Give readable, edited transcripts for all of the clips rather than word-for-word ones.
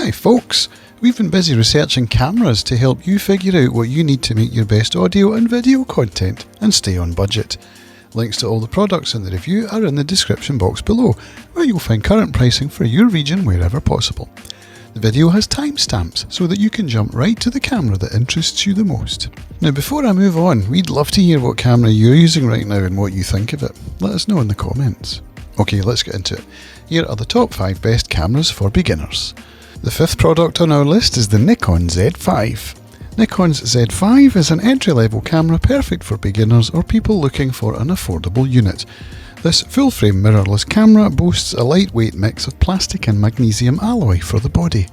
Hi folks! We've been busy researching cameras to help you figure out what you need to make your best audio and video content and stay on budget. Links to all the products in the review are in the description box below, where you'll find current pricing for your region wherever possible. The video has timestamps so that you can jump right to the camera that interests you the most. Now before I move on, we'd love to hear what camera you're using right now and what you think of it. Let us know in the comments. Okay, let's get into it. Here are the top 5 best cameras for beginners. The 5th product on our list is the Nikon Z5. Nikon's Z5 is an entry-level camera perfect for beginners or people looking for an affordable unit. This full-frame mirrorless camera boasts a lightweight mix of plastic and magnesium alloy for the body.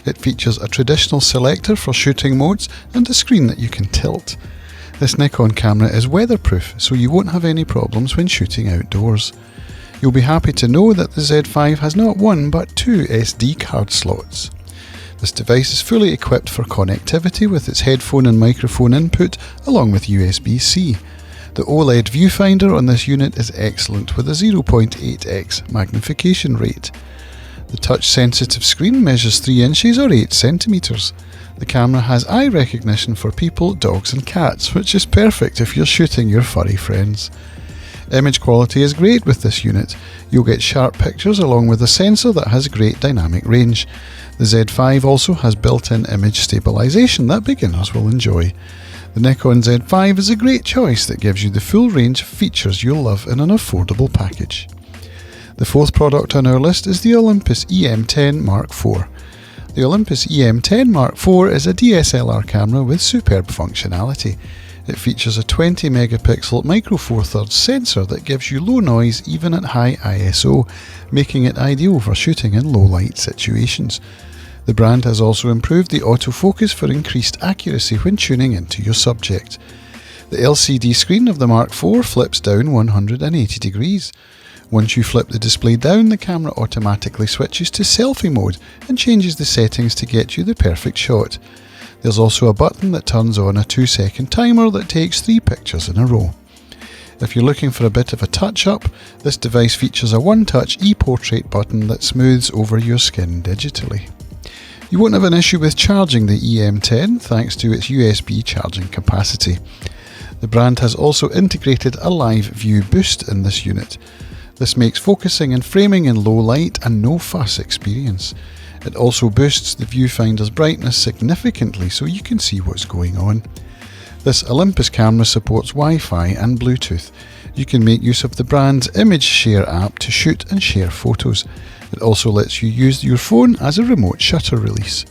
It features a traditional selector for shooting modes and a screen that you can tilt. This Nikon camera is weatherproof, so you won't have any problems when shooting outdoors. You'll be happy to know that the Z5 has not one but 2 SD card slots. This device is fully equipped for connectivity with its headphone and microphone input along with USB-C. The OLED viewfinder on this unit is excellent with a 0.8x magnification rate. The touch-sensitive screen measures 3 inches or 8 centimeters. The camera has eye recognition for people, dogs and cats, which is perfect if you're shooting your furry friends. Image quality is great with this unit. You'll get sharp pictures along with a sensor that has great dynamic range. The Z5 also has built-in image stabilization that beginners will enjoy. The Nikon Z5 is a great choice that gives you the full range of features you'll love in an affordable package. The 4th product on our list is the Olympus EM10 Mark IV. The Olympus EM10 Mark IV is a DSLR camera with superb functionality. It features a 20 megapixel micro four thirds sensor that gives you low noise even at high ISO, making it ideal for shooting in low light situations. The brand has also improved the autofocus for increased accuracy when tuning into your subject. The LCD screen of the Mark IV flips down 180 degrees. Once you flip the display down, the camera automatically switches to selfie mode and changes the settings to get you the perfect shot. There's also a button that turns on a 2-second timer that takes 3 pictures in a row. If you're looking for a bit of a touch-up, this device features a one-touch e-portrait button that smooths over your skin digitally. You won't have an issue with charging the EM10 thanks to its USB charging capacity. The brand has also integrated a live view boost in this unit. This makes focusing and framing in low light a no-fuss experience. It also boosts the viewfinder's brightness significantly so you can see what's going on. This Olympus camera supports Wi-Fi and Bluetooth. You can make use of the brand's image share app to shoot and share photos. It also lets you use your phone as a remote shutter release.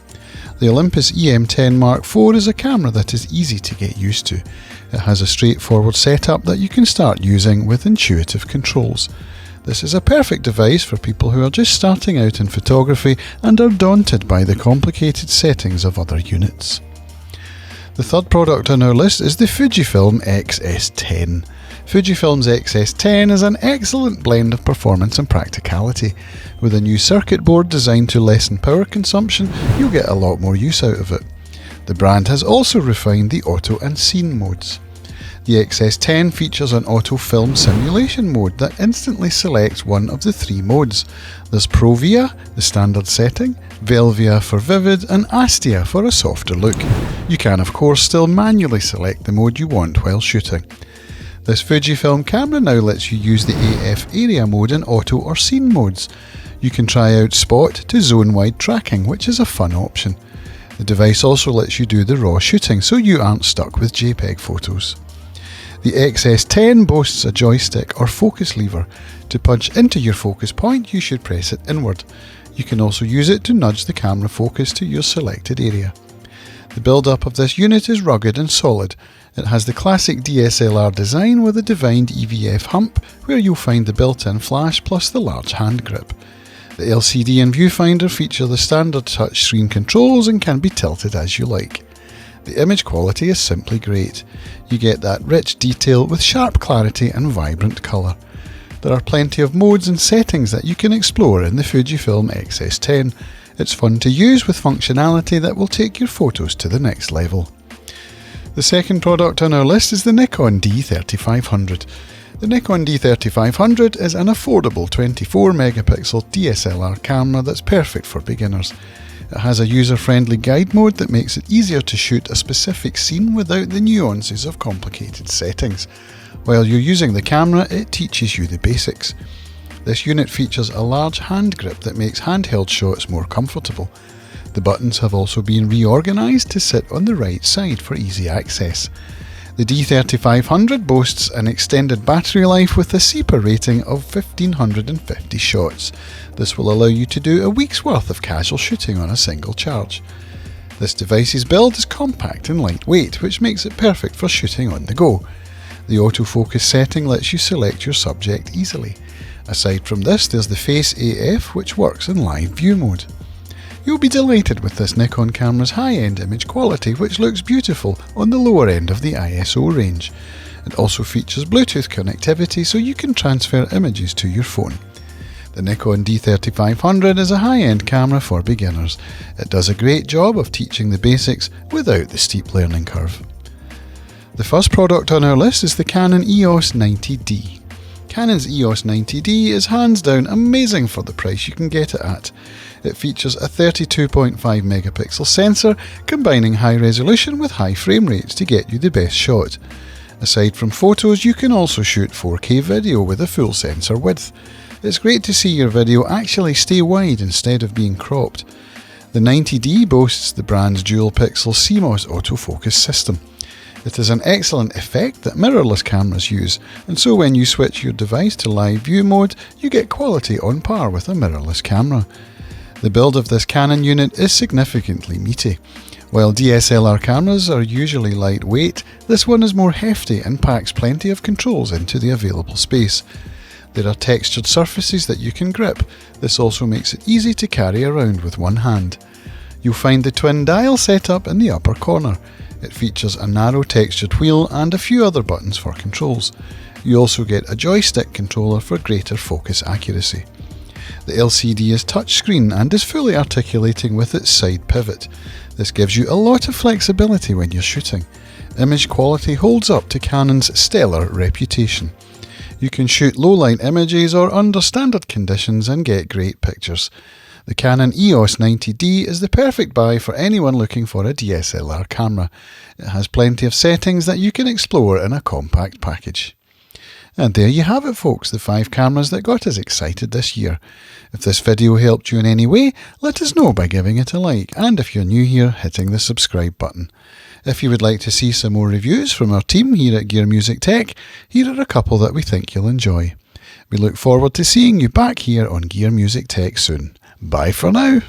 The Olympus EM10 Mark IV is a camera that is easy to get used to. It has a straightforward setup that you can start using with intuitive controls. This is a perfect device for people who are just starting out in photography and are daunted by the complicated settings of other units. The 3rd product on our list is the Fujifilm X-S10. Fujifilm's X-S10 is an excellent blend of performance and practicality. With a new circuit board designed to lessen power consumption, you'll get a lot more use out of it. The brand has also refined the auto and scene modes. The X-S10 features an auto film simulation mode that instantly selects one of the 3 modes. There's Pro Via, the standard setting, Velvia for vivid, and Astia for a softer look. You can of course still manually select the mode you want while shooting. This Fujifilm camera now lets you use the AF area mode in auto or scene modes. You can try out spot to zone-wide tracking, which is a fun option. The device also lets you do the raw shooting so you aren't stuck with JPEG photos. The X-S10 boasts a joystick or focus lever. To punch into your focus point, you should press it inward. You can also use it to nudge the camera focus to your selected area. The build-up of this unit is rugged and solid. It has the classic DSLR design with a defined EVF hump where you'll find the built-in flash plus the large hand grip. The LCD and viewfinder feature the standard touchscreen controls and can be tilted as you like. The image quality is simply great. You get that rich detail with sharp clarity and vibrant colour. There are plenty of modes and settings that you can explore in the Fujifilm X-S10. It's fun to use with functionality that will take your photos to the next level. The 2nd product on our list is the Nikon D3500. The Nikon D3500 is an affordable 24 megapixel DSLR camera that's perfect for beginners. It has a user-friendly guide mode that makes it easier to shoot a specific scene without the nuances of complicated settings. While you're using the camera, it teaches you the basics. This unit features a large hand grip that makes handheld shots more comfortable. The buttons have also been reorganised to sit on the right side for easy access. The D3500 boasts an extended battery life with a CEPA rating of 1550 shots. This will allow you to do a week's worth of casual shooting on a single charge. This device's build is compact and lightweight, which makes it perfect for shooting on the go. The autofocus setting lets you select your subject easily. Aside from this, there's the Face AF, which works in live view mode. You'll be delighted with this Nikon camera's high-end image quality, which looks beautiful on the lower end of the ISO range. It also features Bluetooth connectivity, so you can transfer images to your phone. The Nikon D3500 is a high-end camera for beginners. It does a great job of teaching the basics without the steep learning curve. The first product on our list is the Canon EOS 90D. Canon's EOS 90D is hands down amazing for the price you can get it at. It features a 32.5 megapixel sensor, combining high resolution with high frame rates to get you the best shot. Aside from photos, you can also shoot 4K video with a full sensor width. It's great to see your video actually stay wide instead of being cropped. The 90D boasts the brand's dual pixel CMOS autofocus system. It is an excellent effect that mirrorless cameras use, and so when you switch your device to live view mode, you get quality on par with a mirrorless camera. The build of this Canon unit is significantly meaty. While DSLR cameras are usually lightweight, this one is more hefty and packs plenty of controls into the available space. There are textured surfaces that you can grip. This also makes it easy to carry around with one hand. You'll find the twin dial setup in the upper corner. It features a narrow textured wheel and a few other buttons for controls. You also get a joystick controller for greater focus accuracy. The LCD is touchscreen and is fully articulating with its side pivot. This gives you a lot of flexibility when you're shooting. Image quality holds up to Canon's stellar reputation. You can shoot low-light images or under standard conditions and get great pictures. The Canon EOS 90D is the perfect buy for anyone looking for a DSLR camera. It has plenty of settings that you can explore in a compact package. And there you have it, folks, the 5 cameras that got us excited this year. If this video helped you in any way, let us know by giving it a like, and if you're new here, hitting the subscribe button. If you would like to see some more reviews from our team here at Gear Music Tech, here are a couple that we think you'll enjoy. We look forward to seeing you back here on Gear Music Tech soon. Bye for now.